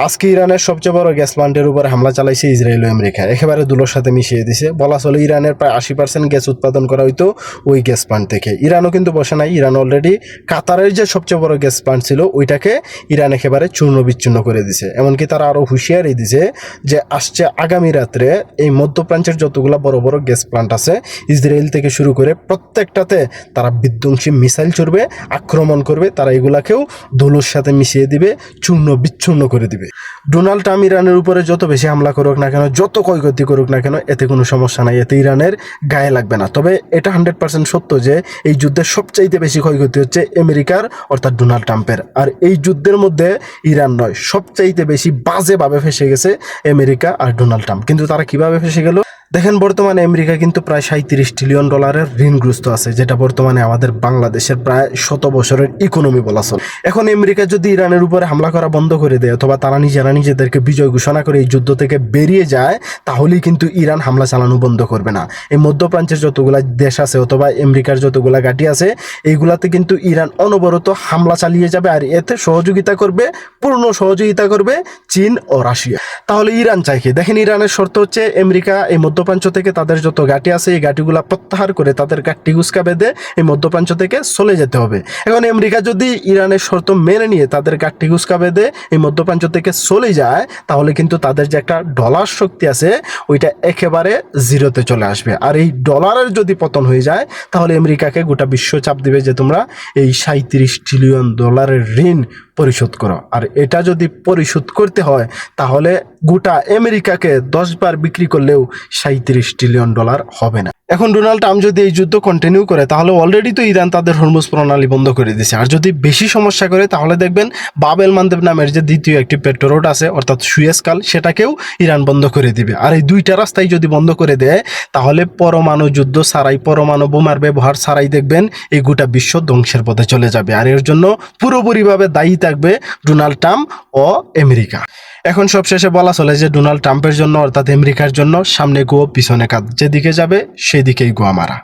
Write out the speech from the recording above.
আজকে ইরানের সবচেয়ে বড় গ্যাস প্লান্টের উপরে হামলা চালাইছে ইসরায়েল ও আমেরিকা। একেবারে দুলোর সাথে মিশিয়ে দিছে। বলা চলে ইরানের প্রায় 80% গ্যাস উৎপাদন করা হইতো ওই গ্যাস প্লান্ট থেকে। ইরানও কিন্তু বসে নাই। ইরান অলরেডি কাতারের যে সবচেয়ে বড় গ্যাস প্লান্ট ছিল ওইটাকে ইরান একেবারে চূর্ণ বিচ্ছিন্ন করে দিছে। এমনকি তারা আরও হুঁশিয়ারি দিছে যে আসছে আগামী রাত্রে এই মধ্যপ্রাচ্যের যতগুলো বড় বড় গ্যাস প্লান্ট আছে ইসরায়েল থেকে শুরু করে প্রত্যেকটাতে তারা বিধ্বংসী মিসাইল ছুড়বে, আক্রমণ করবে। তারা এগুলাকেও ধুলোর সাথে মিশিয়ে দিবে, চূর্ণ বিচ্ছিন্ন করে দিবে। ডোনাল্ড ট্রাম্প ইরানের উপরে যত বেশি হামলা করুক না কেন, যত ক্ষয়ক্ষতি করুক না কেন, এতে কোনো সমস্যা নাই, এতে ইরানের গায়ে লাগবে না। তবে এটা 100% সত্য যে এই যুদ্ধের সবচাইতে বেশি ক্ষয়ক্ষতি হচ্ছে আমেরিকার, অর্থাৎ ডোনাল্ড ট্রাম্পের। আর এই যুদ্ধের মধ্যে ইরান নয়, সবচাইতে বেশি বাজেভাবে ফেসে গেছে আমেরিকা আর ডোনাল্ড ট্রাম্প। কিন্তু তারা কিভাবে ফেসে গেল দেখেন, বর্তমানে আমেরিকা কিন্তু প্রায় $37 ট্রিলিয়ন ঋণগ্রস্ত আছে, যেটা বর্তমানে আমাদের বাংলাদেশের প্রায় 100 বছরের ইকোনমি বলা চলে। এখন আমেরিকা যদি ইরানের উপরে হামলা করা বন্ধ করে দেয় অথবা তারা নিজেরা নিজেদেরকে বিজয় ঘোষণা করে এই যুদ্ধ থেকে বেরিয়ে যায়, তাহলেই কিন্তু ইরান হামলা চালানো বন্ধ করবে না। এই মধ্যপ্রাচ্যের যতগুলা দেশ আছে অথবা আমেরিকার যতগুলা ঘাঁটি আছে এইগুলাতে কিন্তু ইরান অনবরত হামলা চালিয়ে যাবে। আর এতে সহযোগিতা করবে, পূর্ণ সহযোগিতা করবে চীন ও রাশিয়া। তাহলে ইরান চাই কি? দেখেন, ইরানের শর্ত হচ্ছে আমেরিকা এই মধ্যপ্রাচ্য থেকে তাদের যত ঘাঁটি আছে এই ঘাঁটিগুলা প্রত্যাহার করে তাদের ঘাঁটি গুসকা বেঁধে এই মধ্যপ্রাচ্য থেকে চলে যেতে হবে। এখন আমেরিকা যদি ইরানের শর্ত মেনে নিয়ে তাদের ঘাঁটি গুসকা বেঁধে এই মধ্যপ্রাচ্য থেকে চলে যায়, তাহলে কিন্তু তাদের যে একটা ডলার শক্তি আছে ওইটা একেবারে জিরোতে চলে আসবে। আর এই ডলারের যদি পতন হয়ে যায়, তাহলে আমেরিকাকে গোটা বিশ্ব চাপ দিবে যে তোমরা এই $37 ট্রিলিয়ন ঋণ পরিশোধ করো। আর এটা যদি পরিশোধ করতে হয়, তাহলে গোটা আমেরিকাকে 10 বার বিক্রি করলেও $37 ট্রিলিয়ন হবে না। এখন ডোনাল্ড ট্রাম্প যদি এই যুদ্ধ কন্টিনিউ করে, তাহলে অলরেডি তো ইরান তাদের হরমুজ প্রণালী বন্ধ করে দিয়েছে। আর যদি বেশি সমস্যা করে, তাহলে দেখবেন বাব এল মানদেব নামের যে দ্বিতীয় একটি পেট্রো রোড আছে, অর্থাৎ সুয়েজ খাল, সেটাকেও ইরান বন্ধ করে দিবে। আর এই দুইটা রাস্তায় যদি বন্ধ করে দেয়, তাহলে পরমাণু যুদ্ধ ছাড়াই, পরমাণু বোমার ব্যবহার ছাড়াই দেখবেন এই গোটা বিশ্ব ধ্বংসের পথে চলে যাবে। আর এর জন্য পুরোপুরিভাবে দায়ী থাকবে ডোনাল্ড ট্রাম্প ও আমেরিকা। এখন সবশেষে বলা চলে যে ডোনাল্ড ট্রাম্পের জন্য, অর্থাৎ আমেরিকার জন্য সামনে গো পিছনে কাঁধ, যেদিকে যাবে সেদিকেই গোয়া মারা।